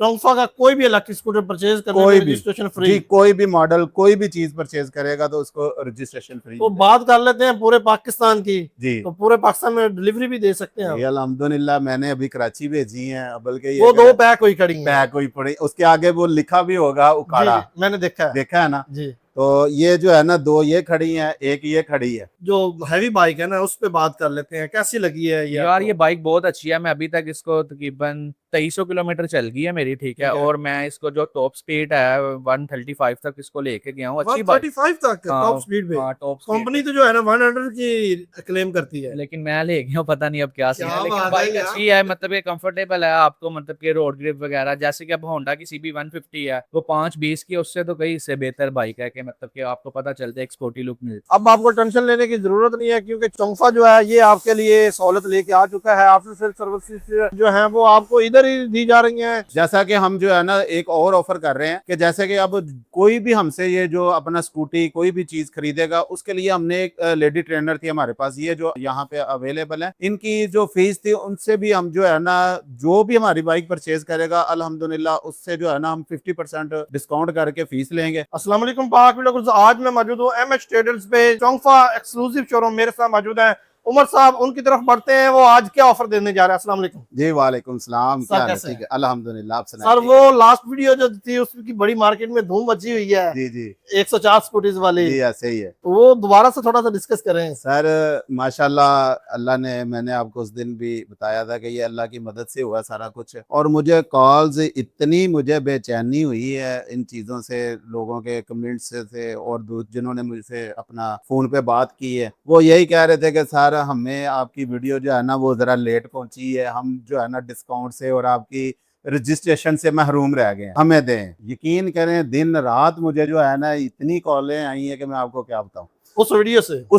टोंगफा का कोई भी इलेक्ट्रिक स्कूटर परचेज करने कोई में भी रजिस्ट्रेशन जी, फ्री। कोई भी मॉडल कोई भी चीज परचेज करेगा तो उसको रजिस्ट्रेशन फ्री तो बात कर लेते हैं पूरे पाकिस्तान की। जी। तो पूरे पाकिस्तान में डिलीवरी भी दे सकते हैं ये आप। अल्हम्दुलिल्लाह मैंने अभी कराची भेजी है, बल्कि ये वो दो पैक हुई खड़ी हैं। पैक हुई पड़ी, उसके आगे वो लिखा भी होगा जी उकाड़ा, जी मैंने देखा है। देखा है ना। जी तो ये जो है ना, दो ये खड़ी है, एक ये खड़ी है। जो हैवी बाइक है ना उस पे बात कर लेते हैं, कैसी लगी है ये यार आपको? ये बाइक बहुत अच्छी है। मैं अभी तक इसको तकरीबन 2300 किलोमीटर चल गई है मेरी, ठीक है। ठीक है। और मैं इसको जो टॉप स्पीड है 135 तक इसको लेके गया हूँ। अच्छी बाइक 135 तक टॉप स्पीड पे। टॉप कंपनी तो जो है ना 100 की क्लेम करती है। लेकिन मैं ले गया हूँ, पता नहीं अब क्या सीन क्या है। लेकिन बात है बाइक यार। अच्छी है, मतलब ये कंफर्टेबल है आपको, मतलब कि रोड ग्रिप वगैरह, जैसे कि अब होंडा की CB 150 है वो 520 की, उससे तो कहीं इससे बेहतर बाइक है कि मतलब कि आपको पता चलता है, एक स्पोर्टी लुक मिलती है। अब आपको टेंशन लेने की जरूरत नहीं है, क्योंकि टोंगफा जो है ये आपके लिए सहूलत लेके आ चुका है। आफ्टर सेल सर्विसेज जो है वो आपको इधर ही दी जा रही हैं। जैसा कि हम जो है ना एक और ऑफर कर रहे हैं कि जैसे कि अब कोई भी हमसे ये जो अपना स्कूटी कोई भी चीज खरीदेगा, उसके लिए हमने एक लेडी ट्रेनर थी हमारे पास, ये जो यहाँ पे अवेलेबल है, इनकी जो फीस थी उनसे भी हम जो है ना, जो भी हमारी बाइक परचेज करेगा अल्हम्दुलिल्लाह उससे जो है ना हम 50% डिस्काउंट करके फीस लेंगे। अस्सलाम वालेकुम पाक व्लॉगर्स, आज मैं मौजूद हूँ MH ट्रेडर्स पे, टोंगफा एक्सक्लूसिव शोरूम। मेरे साथ मौजूद है उमर साहब, उनकी तरफ बढ़ते हैं, वो आज क्या ऑफर देने जा रहे हैं। अस्सलाम वालेकुम जी वालेकुम सलाम, क्या हाल है? कैसे ठीक है अल्हम्दुलिल्लाह, आप सुनाइए। सर। वो लास्ट वीडियो जो थी उसकी बड़ी मार्केट में धूम मची हुई है, जी जी 104 स्कूटीज वाली, जी, ऐसे ही है तो वो दोबारा से थोड़ा सा डिस्कस करें। सर। माशाल्लाह अल्लाह ने, मैंने आपको उस दिन भी बताया था कि ये अल्लाह की मदद से हुआ सारा कुछ। और मुझे कॉल्स इतनी, मुझे बेचैनी हुई है इन चीज़ों से, लोगों के कमेंट्स से, और जिन्होंने मुझसे अपना फ़ोन पे बात की है वो यही कह रहे थे कि सर हमें आपकी वीडियो जो है ना वो ज़रा लेट पहुंची है, हम जो है ना डिस्काउंट से और आपकी रजिस्ट्रेशन से महरूम रह गए हैं, हमें दें। यकीन करें दिन रात मुझे जो है ना इतनी कॉलें आई हैं कि मैं आपको क्या बताऊं उस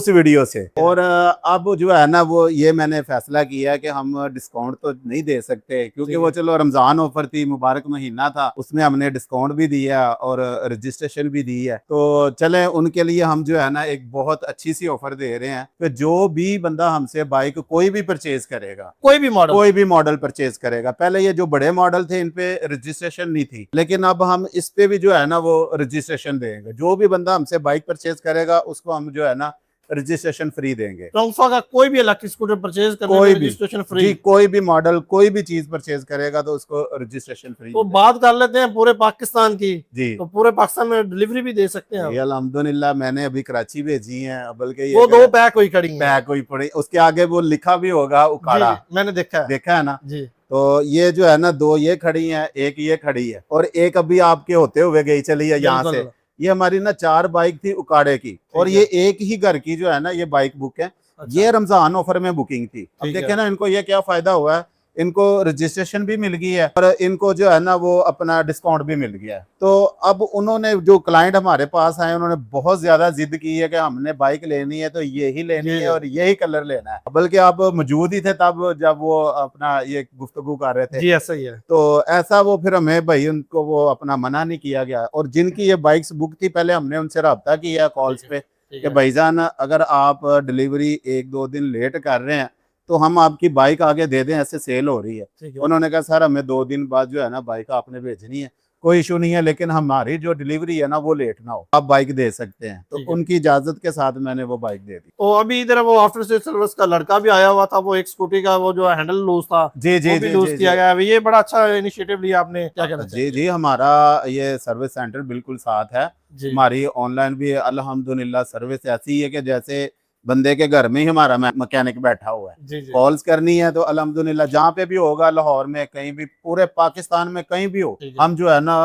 वीडियो से। और अब जो है ना वो ये मैंने फैसला किया कि हम डिस्काउंट तो नहीं दे सकते, क्योंकि वो चलो रमजान ऑफर थी, मुबारक महीना था, उसमें हमने डिस्काउंट भी दिया और रजिस्ट्रेशन भी दी है। तो चले उनके लिए हम जो है ना एक बहुत अच्छी सी ऑफर दे रहे हैं कि जो भी बंदा हमसे बाइक कोई भी परचेज करेगा, कोई भी मॉडल परचेज करेगा, पहले ये जो बड़े मॉडल थे इन पे रजिस्ट्रेशन नहीं थी, लेकिन अब हम इस पे भी जो है ना वो रजिस्ट्रेशन देंगे। जो भी बंदा हमसे बाइक परचेज करेगा उसको हम जो है ना रजिस्ट्रेशन फ्री देंगे। टोंगफा का कोई भी इलेक्ट्रिक स्कूटर परचेज करने कोई में भी रजिस्ट्रेशन फ्री। जी, कोई भी मॉडल कोई भी चीज परचेज करेगा तो उसको रजिस्ट्रेशन फ्री। तो बात कर लेते हैं पूरे पाकिस्तान की। जी। तो पूरे पाकिस्तान में डिलीवरी भी दे सकते हैं ये आप। अल्हम्दुलिल्लाह मैंने अभी कराची भेजी है, बल्कि ये वो दो पैक हुई खड़ी हैं। पैक हुई पड़ी, उसके आगे वो लिखा भी होगा उकाड़ा, जी मैंने देखा है। देखा है ना। जी तो ये जो है ना, दो ये खड़ी है, एक ये खड़ी है, और एक अभी आपके होते हुए गई चली है यहाँ से। ये हमारी ना 4 बाइक थी उकाड़े की, और ये एक ही घर की जो है ना ये बाइक बुक है। अच्छा। ये रमजान ऑफर में बुकिंग थी। अब ठीक देखे है। ना इनको ये क्या फायदा हुआ है, इनको रजिस्ट्रेशन भी मिल गई है और इनको जो है ना वो अपना डिस्काउंट भी मिल गया है। तो अब उन्होंने, जो क्लाइंट हमारे पास आए, उन्होंने बहुत ज्यादा जिद की है कि हमने बाइक लेनी है तो ये ही लेनी है और यही कलर लेना है। बल्कि आप मौजूद ही थे तब जब वो अपना ये गुफ्तगू कर रहे थे। जी ऐसा ही है। तो ऐसा वो फिर हमें भाई उनको वो अपना मना नहीं किया गया, और जिनकी ये बाइक्स बुक थी पहले हमने उनसे रब्ता किया कॉल्स पे कि भाईजान अगर आप डिलीवरी 1-2 दिन लेट कर रहे हैं तो हम आपकी बाइक आगे दे दें, ऐसे सेल हो रही है। उन्होंने कहा सर हमें 2 दिन बाद जो है ना बाइक आपने भेजनी है, कोई इशू नहीं है, लेकिन हमारी जो डिलीवरी है ना वो लेट ना हो, आप बाइक दे सकते हैं। तो उनकी इजाजत के साथ मैंने वो बाइक दे दी। तो अभी इधर वो आफ्टर सेल सर्विस का लड़का भी आया हुआ था, वो एक स्कूटी का वो जो हैंडल लूज था, जी जी जी लूज किया गया है। ये बड़ा अच्छा इनिशिएटिव लिया आपने, क्या कहना चाहिए? जी जी, हमारा ये सर्विस सेंटर बिल्कुल साथ है। हमारी ऑनलाइन भी अल्हम्दुलिल्लाह सर्विस ऐसी है कि जैसे बंदे के घर में ही हमारा मैकेनिक बैठा हुआ है। कॉल्स करनी है तो अल्हम्दुलिल्लाह जहाँ पे भी होगा, लाहौर में कहीं भी, पूरे पाकिस्तान में कहीं भी हो, हम जो है ना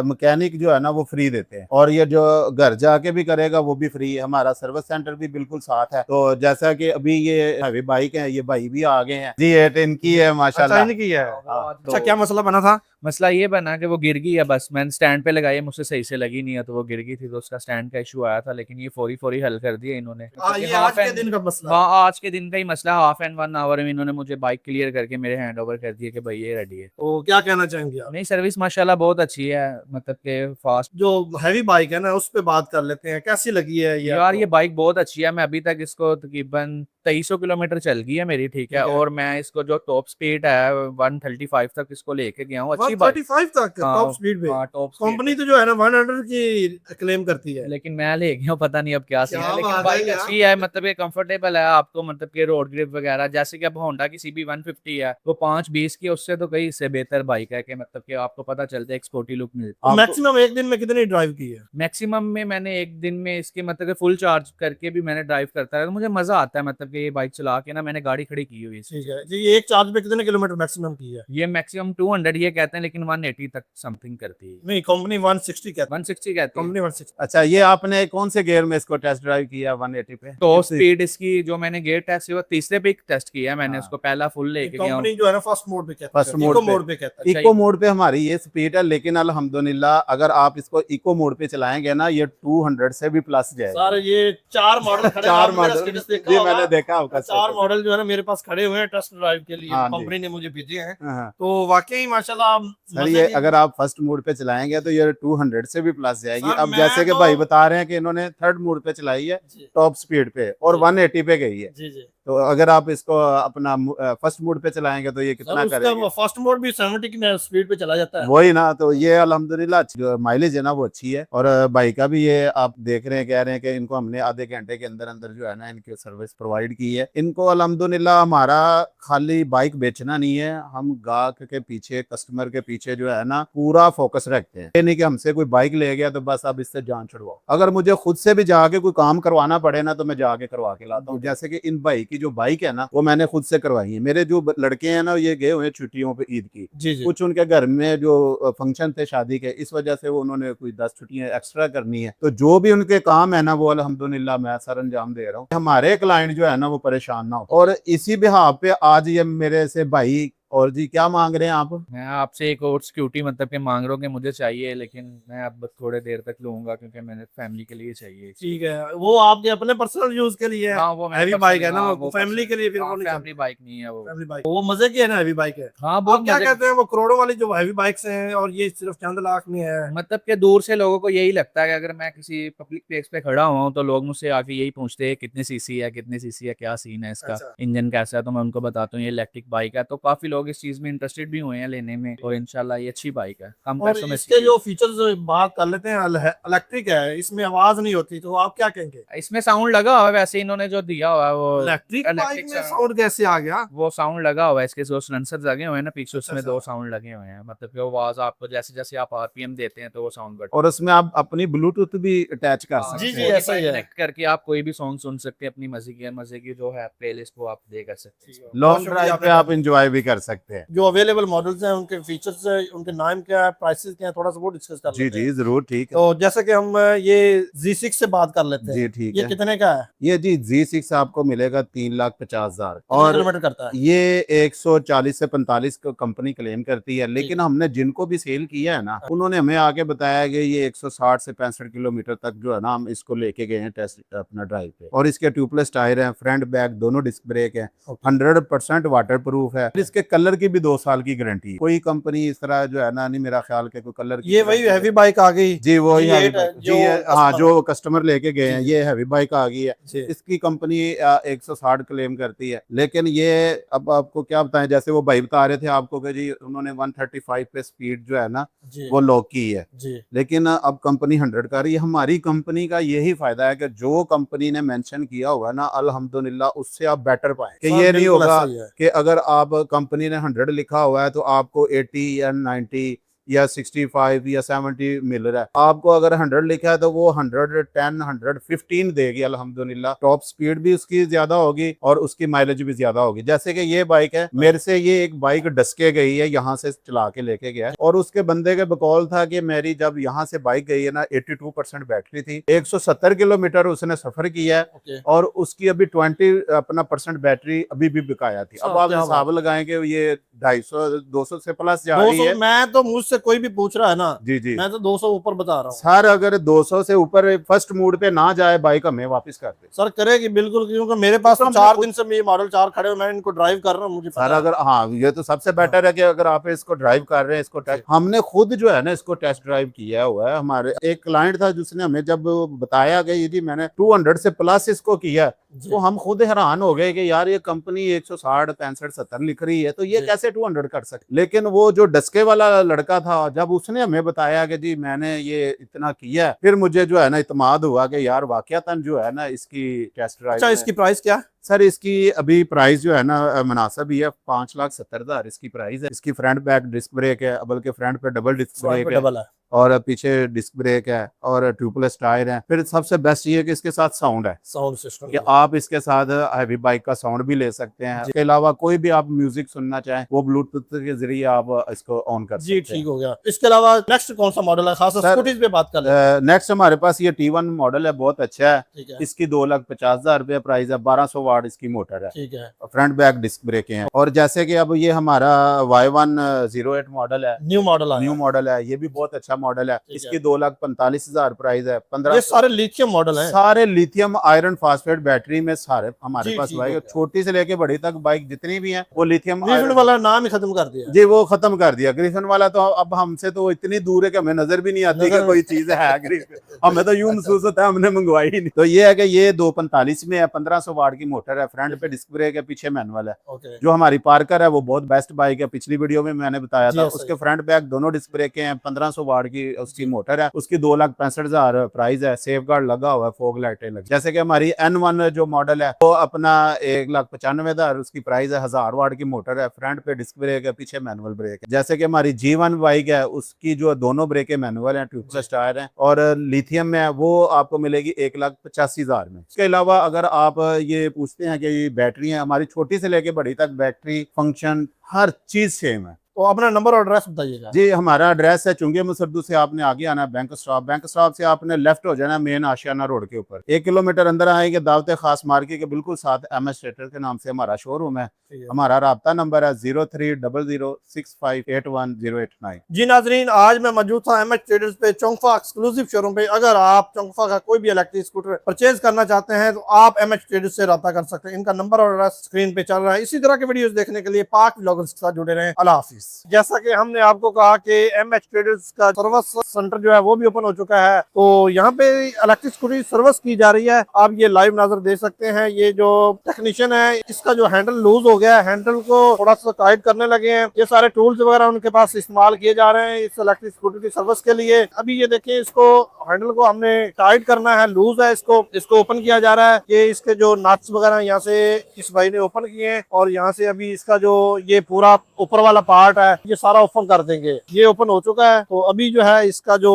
मैकेनिक जो है ना वो फ्री देते हैं। और ये जो घर जाके भी करेगा वो भी फ्री है। हमारा सर्विस सेंटर भी बिल्कुल साथ है। तो जैसा कि अभी ये हैवी बाइक है, ये भाई भी आ गए हैं जी, 8 इनकी है माशाल्लाह। इनकी है। अच्छा, क्या मसला बना था? मसला ये बना कि वो गिर गई है, बस मैंने स्टैंड पे लगाई, मुझसे सही से लगी नहीं है तो वो गिर गई थी, तो उसका स्टैंड का इशू आया था, लेकिन ये फौरी हल कर दिया इन्होंने। ये आज के दिन का मसला। हाँ, आज के दिन का ही मसला। हाफ एंड 1 आवर में इन्होंने मुझे बाइक क्लियर करके मेरे हैंड ओवर कर दिया कि भाई ये रेडी है। तो क्या कहना चाहेंगे आप? नहीं, सर्विस माशाल्लाह बहुत अच्छी है, मतलब के फास्ट। जो हैवी बाइक है ना उस पे बात कर लेते हैं, कैसी लगी है ये यार आपको? ये बाइक बहुत अच्छी है। मैं अभी तक इसको तकरीबन 2300 किलोमीटर चल गई है मेरी, ठीक है, ठीक है। और मैं इसको जो टॉप स्पीड है 135 तक इसको लेके गया हूँ। अच्छी बात। 135 तक हाँ, टॉप स्पीड पे। हाँ, टॉप कंपनी तो जो है ना 100 की क्लेम करती है। लेकिन मैं ले गया हूँ, पता नहीं अब क्या सीन क्या है, लेकिन बात है बाइक यार। अच्छी है, मतलब ये कंफर्टेबल है आपको, मतलब कि रोड ग्रिप वगैरह, जैसे कि अब होंडा की CB 150 है वो 520 की, उससे तो कई इससे बेहतर बाइक है कि मतलब कि आपको पता चलता है एक स्पोर्टी लुक मिलती है। मैक्सिमम एक दिन में कितनी ड्राइव की है? मैक्सिमम में मैंने एक दिन में इसके मतलब कि फुल चार्ज करके भी मैंने ड्राइव करता है, तो मुझे मजा आता है, मतलब कि ये बाइक चला के ना, मैंने गाड़ी खड़ी की हुई है इसकी। ठीक है जी, एक चार्ज पे कितने किलोमीटर मैक्सिमम की है? ये मैक्सिमम 200 ये कहते हैं, लेकिन 180 तक समथिंग करती है। नहीं, कंपनी 160 कहती है। 160 कहती है। कंपनी 160। अच्छा, ये आपने कौन से गियर में इसको टेस्ट ड्राइव किया 180 पे? टॉप किस- स्पीड इसकी जो मैंने गेयर टेस्ट किया, तीसरे पे टेस्ट किया है मैंने, हाँ। उसको पहला फुल लेके गया हूँ। कंपनी जो है ना फर्स्ट मोड पे कहती है, फर्स्ट मोड इको पे। मोड पे कहती अच्छा, इको मोड पे हमारी ये स्पीड है, लेकिन अल्हम्दुलिल्लाह अगर आप इसको इको मोड पे चलाएंगे ना, ये 200 से भी प्लस है। जाएगा। सर ये 4 मॉडल खड़े हैं, चार आपने मेरा मॉडल status देखा ये होगा। मैंने देखा होगा। 4 मॉडल जो है ना मेरे पास खड़े हुए हैं टेस्ट ड्राइव के लिए, हाँ जी। कंपनी ने मुझे भेजे हैं। हाँ। तो वाकई माशाल्लाह सर मजे ये की- अगर आप फर्स्ट मोड पे चलाएंगे तो ये 200 से भी प्लस जाएगी। सर, अब मैं जैसे कि तो- भाई बता रहे हैं कि इन्होंने थर्ड मोड पे चलाई है जी टॉप स्पीड पे, और जी। 180 पे गई है। जी जी। तो अगर आप इसको अपना फर्स्ट मोड पे चलाएंगे तो ये सर कितना उसका करेगा? फर्स्ट मोड भी 70 की स्पीड पे चला जाता है। वही ना, तो ये अल्हम्दुलिल्लाह जो माइलेज है ना वो अच्छी है। और बाइक का भी ये आप देख रहे हैं, कह रहे हैं कि इनको हमने आधे घंटे के अंदर अंदर जो है ना इनकी सर्विस प्रोवाइड की है। इनको अल्हम्दुलिल्लाह हमारा खाली बाइक बेचना नहीं है, हम गाहक के पीछे, कस्टमर के पीछे जो है ना पूरा फोकस रखते हैं। ये नहीं कि हमसे कोई बाइक ले गया तो बस अब इससे जान छुड़वाओ। अगर मुझे खुद से भी जाके कोई काम करवाना पड़े ना तो मैं जाके करवा के लाता हूँ। जैसे कि इन भाई की जो बाइक है ना वो मैंने खुद से करवाई है। मेरे जो लड़के हैं ना ये गए हुए हैं छुट्टियों पे ईद की, जी जी। कुछ उनके घर में जो फंक्शन थे शादी के, इस वजह से वो उन्होंने कोई 10 छुट्टियां एक्स्ट्रा करनी है, तो जो भी उनके काम है ना वो अल्हम्दुलिल्लाह मैं सर अंजाम दे रहा हूँ, हमारे क्लाइंट जो है ना वो परेशान ना हो। और इसी बिहाफ पे आज ये मेरे से भाई, और जी क्या मांग रहे हैं आप? मैं आपसे एक और सिक्योरिटी मतलब कि मांग रहा हूँ कि मुझे चाहिए, लेकिन मैं अब बस थोड़े देर तक लूंगा क्योंकि मैंने फैमिली के लिए चाहिए। ठीक है, वो आपके अपने पर्सनल यूज के लिए है। हाँ, वो हैवी बाइक है ना, वो फैमिली के लिए फिर वो नहीं फैमिली बाइक नहीं है वो। फैमिली बाइक वो मजे की है ना, हैवी बाइक है। हाँ, आप बहुत क्या मजे। कहते हैं वो करोड़ों वाली जो हैवी बाइक्स हैं और ये सिर्फ चंद लाख में है? मतलब कि दूर से लोगों को यही लगता है कि अगर मैं किसी पब्लिक प्लेस पे खड़ा हुआ हूँ तो लोग मुझसे आके यही पूछते हैं कितनी सीसी है, कितनी सीसी है, क्या सीन है इसका, अच्छा। इंजन कैसा है, तो मैं उनको बताता हूँ ये इलेक्ट्रिक बाइक है। तो काफी लोग इस चीज में इंटरेस्टेड भी हुए हैं लेने में, और इंशाल्लाह ये अच्छी बाइक है, कम और पैसों में इसके जो फीचर्स बात कर लेते हैं, इलेक्ट्रिक है, इसमें आवाज नहीं होती, तो आप क्या कहेंगे? इसमें साउंड लगा हुआ है, वैसे इन्होंने जो दिया हुआ है वो इलेक्ट्रिक बाइक इलेक्ट्रिक में साउंड कैसे आ गया? वो साउंड लगा हुआ है, इसके जो सेंसर लगे हुए हैं ना पीछे, उसमें अच्छा। 2 साउंड लगे हुए हैं, मतलब कि वो आवाज आपको जैसे जैसे आप आरपीएम देते हैं तो वो साउंड बढ़ता और उसमें आप अपनी ब्लूटूथ भी अटैच कर है। जी, सकते जी, हैं। ऐसा ही है। कनेक्ट करके आप कोई भी सॉन्ग सुन सकते हैं, अपनी मजे की जो है प्लेलिस्ट वो आप दे कर सकते हैं। लॉन्ग ड्राइव पे आप इंजॉय भी कर सकते हैं। जो अवेलेबल मॉडल्स हैं, उनके फीचर्स, उनके नाम क्या है, प्राइसेस क्या है, थोड़ा सा वो डिस्कस कर जी लेते हैं। जी जरूर, ठीक है। तो जैसे कि हम ये Z6 से बात कर लेते हैं। जी ठीक ये है। कितने का है? ये जी Z6 आपको मिलेगा 3,50,000 कितने और किलोमीटर करता है? ये 140 से 45 को कंपनी क्लेम करती है, लेकिन हमने जिनको भी सेल किया है ना उन्होंने हमें आके बताया कि ये 160 से 65 किलोमीटर तक जो है ना हम इसको लेके गए हैं टेस्ट अपना ड्राइव पे। और इसके ट्यूबलेस टायर हैं, फ्रंट बैक दोनों डिस्क ब्रेक है, 100% वाटर प्रूफ है। इसके कलर की भी 2 साल की गारंटी है। कोई कंपनी इस तरह जो है ना नहीं मेरा ख्याल के कोई कलर की ये वही guarantee हैवी बाइक आ गई। जी वो ही G8 हैवी है, बाइक जो जी हाँ customer- जो कस्टमर लेके गए हैं, जी, ये हैवी बाइक आ गई है। जी। इसकी कंपनी 160 क्लेम करती है, लेकिन ये अब आपको क्या बताएं, जैसे वो भाई बता रहे थे आपको कि जी उन्होंने 135 पे स्पीड जो है ना जी वो लॉक की है, जी। लेकिन अब कंपनी 100 कर रही है। हमारी कंपनी का यही फायदा है कि जो कंपनी ने मेंशन किया होगा ना अल्हम्दुलिल्लाह उससे आप बेटर पाए कि हाँ, ये नहीं बिल्कुल होगा ऐसा ही है। कि अगर आप कंपनी ने 100 लिखा हुआ है तो आपको 80 या 90 या 65 या 70 मिल रहा है। आपको अगर 100 लिखा है तो वो 110 115 देगी अल्हम्दुलिल्लाह। टॉप स्पीड भी उसकी ज्यादा होगी और उसकी माइलेज भी ज्यादा होगी। जैसे कि ये बाइक है, मेरे से ये एक बाइक डसके गई है, यहाँ से चला के लेके गया है, और उसके बंदे के बकौल था कि मेरी जब यहाँ से बाइक गई है ना 82% बैटरी थी, 170 किलोमीटर उसने सफर किया है ओके। और उसकी अभी 20 अपना % बैटरी अभी भी बिकाया थी। अब आप क्या हिसाब लगाएं कि ये 250 200 से प्लस जा रही 200 है। मैं तो मुझसे आपसे कोई भी पूछ रहा है ना, जी जी मैं तो 200 ऊपर बता रहा हूँ सर, अगर 200 से ऊपर फर्स्ट मूड पे ना जाए बाइक, हमें वापस कर दे सर। करेगी बिल्कुल, क्योंकि मेरे पास तो तो 4 दिन से ये मॉडल 4 खड़े हुए, मैं इनको ड्राइव कर रहा हूँ, मुझे सर। पता है। अगर हाँ, ये तो सबसे बेटर है कि अगर आप इसको ड्राइव कर रहे हैं, इसको टेस्ट, हमने खुद जो है ना इसको टेस्ट ड्राइव किया हुआ है। हमारे एक क्लाइंट था जिसने हमें जब बताया कि ये जी मैंने 200 से प्लस इसको किया, तो हम खुद हैरान हो गए कि यार ये कंपनी 160 65 70 लिख रही है, तो ये कैसे 200 कर सकते। लेकिन वो जो डस्के वाला लड़का था, जब उसने हमें बताया कि जी मैंने ये इतना किया, फिर मुझे जो है ना इत्मीनाद हुआ कि यार वाकयातन जो है ना इसकी टेस्ट ड्राइव। अच्छा, इसकी प्राइस क्या है? सर इसकी अभी प्राइस जो है ना मुनासिब ही है, 5,70,000 इसकी प्राइस है। इसकी फ्रंट बैक डिस्क ब्रेक है, बल्कि फ्रंट पे डबल डिस्क ब्रेक है, डबल है। और पीछे डिस्क ब्रेक है, और ट्यूबलेस टायर है। फिर सबसे बेस्ट ये है कि इसके साथ साउंड है, साउंड सिस्टम कि आप इसके साथ हैवी बाइक का साउंड भी ले सकते हैं। इसके अलावा कोई भी आप म्यूजिक सुनना चाहें, वो ब्लूटूथ के जरिए आप इसको ऑन कर जी, सकते हैं। ठीक हो गया। इसके अलावा नेक्स्ट कौन सा मॉडल है? खास स्कूटीज पे बात कर ले। नेक्स्ट हमारे पास ये T1 मॉडल है, बहुत अच्छा है। ठीक है, इसकी 2,50,000 रुपये प्राइस है, 1200 वाट इसकी मोटर है, ठीक है। फ्रंट बैक डिस्क ब्रेक हैं। और जैसे कि अब ये हमारा Y108 मॉडल है, न्यू मॉडल आया न्यू है। मॉडल है, ये भी बहुत अच्छा मॉडल है। ठीक है। इसकी 2,45,000 प्राइस है। 15 ये सारे लिथियम मॉडल हैं। सारे लिथियम आयरन फास्फेट बैटरी में सारे हमारे जी, पास ठीक बाइक हो है, गया। छोटी से लेके बड़ी तक बाइक जितनी भी हैं वो लिथियम ग्रिफिन वाला नाम ही खत्म कर दिया। जी वो खत्म कर दिया। ग्रिफिन वाला तो अब हमसे तो इतनी दूर है कि हमें नजर भी नहीं आती कि कोई चीज है ग्रिफिन। हमें तो यूं महसूस होता है हमने मंगवाई ही नहीं। तो ये है कि ये 245 में है, 1500 वाट की मोटर है, फ्रंट पे डिस्क ब्रेक है, पीछे मैनुअल है। ओके। जो हमारी पार्कर है वो बहुत बेस्ट बाइक है, पिछली वीडियो में मैंने बताया जी, था। हाँ, उसके फ्रंट बैक दोनों डिस्क ब्रेक हैं, 1500 वाट की उसकी मोटर है, उसकी 2,65,000 प्राइस है। सेफ गार्ड लगा हुआ है, फॉग लाइटें लगी। जैसे कि हमारी N1 जो मॉडल है वो अपना 1,95,000 उसकी प्राइस है, 1000 वाट की मोटर है, फ्रंट पे डिस्क ब्रेक है, पीछे मैनुअल ब्रेक है। जैसे कि हमारी G1 बाइक है, उसकी जो दोनों ब्रेकें मैनुअल हैं, ट्यूबलेस टायर हैं, और लिथियम में है, वो आपको मिलेगी 1,85,000 में। इसके अलावा अगर आप ये पूछते हैं कि ये बैटरी है, हमारी छोटी से लेके बड़ी तक बैटरी फंक्शन हर चीज सेम है। तो अपना नंबर और एड्रेस बताइएगा। जी हमारा एड्रेस है चुंगे मुसद्दू से आपने आगे आना है बैंक स्टॉप, बैंक स्टॉप से आपने लेफ्ट हो जाना मेन आशियाना रोड के ऊपर। 1 किलोमीटर अंदर आएंगे, दावत खास मार्केट के बिल्कुल साथ MS ट्रेडर के नाम से हमारा शोरूम है। हमारा राब्ता नंबर है 03006581,089। जी नाजरीन, आज मैं मौजूद था MS ट्रेडर्स पे, चौंगफा एक्सक्लूसिव शोरूम पे। अगर आप चौंगफा का कोई भी इलेक्ट्रिक स्कूटर परचेज करना चाहते हैं तो आप MS ट्रेडर्स से रब्ता कर सकते हैं। इनका नंबर और एड्रेस स्क्रीन पे चल रहा है। इसी तरह के वीडियोस देखने के लिए पाक व्लॉगर्स के साथ जुड़े रहें। अल्लाह हाफिज। जैसा कि हमने आपको कहा कि MS ट्रेडर्स का सर्विस सेंटर जो है वो भी ओपन हो चुका है, तो यहाँ पे इलेक्ट्रिक स्कूटर सर्विस की जा रही है। आप ये लाइव नजर देख सकते हैं। ये जो टेक्नीशियन है, इसका जो हैंडल लूज हो गया है, हैंडल को थोड़ा सा टाइट करने लगे हैं। ये सारे टूल्स वगैरह उनके पास इस्तेमाल किए जा रहे हैं इस इलेक्ट्रिक स्कूटर की सर्विस के लिए। अभी ये देखिए, इसको हैंडल को हमने टाइट करना है, लूज है, इसको ओपन किया जा रहा है। ये इसके जो नट्स वगैरह यहाँ से इस भाई ने ओपन किए हैं, और यहाँ से अभी इसका जो ये पूरा ऊपर वाला पार्ट है ये सारा ओपन कर देंगे। ये ओपन हो चुका है। तो अभी जो है इसका जो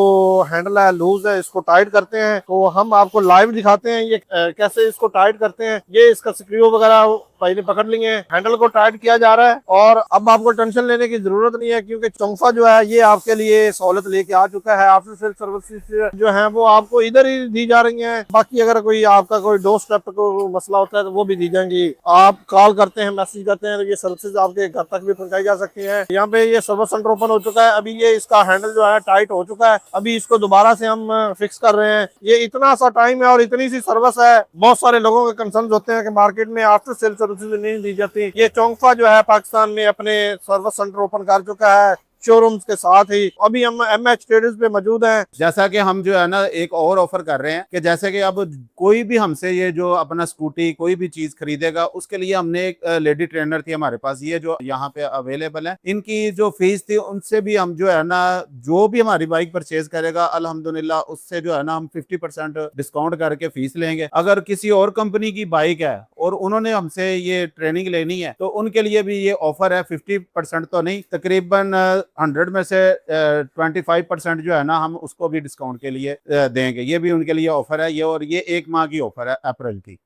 हैंडल है लूज है, इसको टाइट करते हैं। तो हम आपको लाइव दिखाते हैं ये कैसे इसको टाइट करते हैं। ये इसका स्क्रू वगैरह पहले पकड़ लिए, हैंडल को टाइट किया जा रहा है, और अब आपको टेंशन लेने की जरूरत नहीं है, क्योंकि चौंगफा जो है ये आपके लिए सहूलत लेके आ चुका है। आफ्टर सेल सर्विसेज जो है वो आपको इधर ही दी जा रही हैं। बाकी अगर कोई आपका कोई डोर स्टेप को मसला होता है तो वो भी दी जाएंगी। आप कॉल करते हैं, मैसेज करते हैं, तो ये सर्विसेज आपके घर तक भी पहुंचाई जा सकती है। यहाँ पे ये सर्विस सेंटर ओपन हो चुका है। अभी ये इसका हैंडल जो है टाइट हो चुका है। अभी इसको दोबारा से हम फिक्स कर रहे हैं। ये इतना सा टाइम है और इतनी सी सर्विस है। बहुत सारे लोगों के कंसर्न होते हैं कि मार्केट में आफ्टर सेल सर्विसेज नहीं दी जाती। ये चौंगफा जो है पाकिस्तान में अपने सर्विस सेंटर ओपन कर चुका है शोरूम्स के साथ ही। अभी हम MS ट्रेडर्स पे मौजूद हैं। जैसा कि हम जो है ना एक और ऑफर कर रहे हैं कि जैसे कि अब कोई भी हमसे ये जो अपना स्कूटी कोई भी चीज खरीदेगा, उसके लिए हमने एक लेडी ट्रेनर थी हमारे पास, ये जो यहाँ पे अवेलेबल है। इनकी जो फीस थी उनसे भी हम जो है ना, जो भी हमारी बाइक परचेज करेगा अल्हम्दुलिल्लाह उससे जो है ना हम 50% डिस्काउंट करके फीस लेंगे। अगर किसी और कंपनी की बाइक है और उन्होंने हमसे ये ट्रेनिंग लेनी है तो उनके लिए भी ये ऑफर है। 50% तो नहीं, तकरीबन 100 में से 25% जो है ना हम उसको भी डिस्काउंट के लिए देंगे। ये भी उनके लिए ऑफर है, ये और ये 1 माह की ऑफर है अप्रैल की।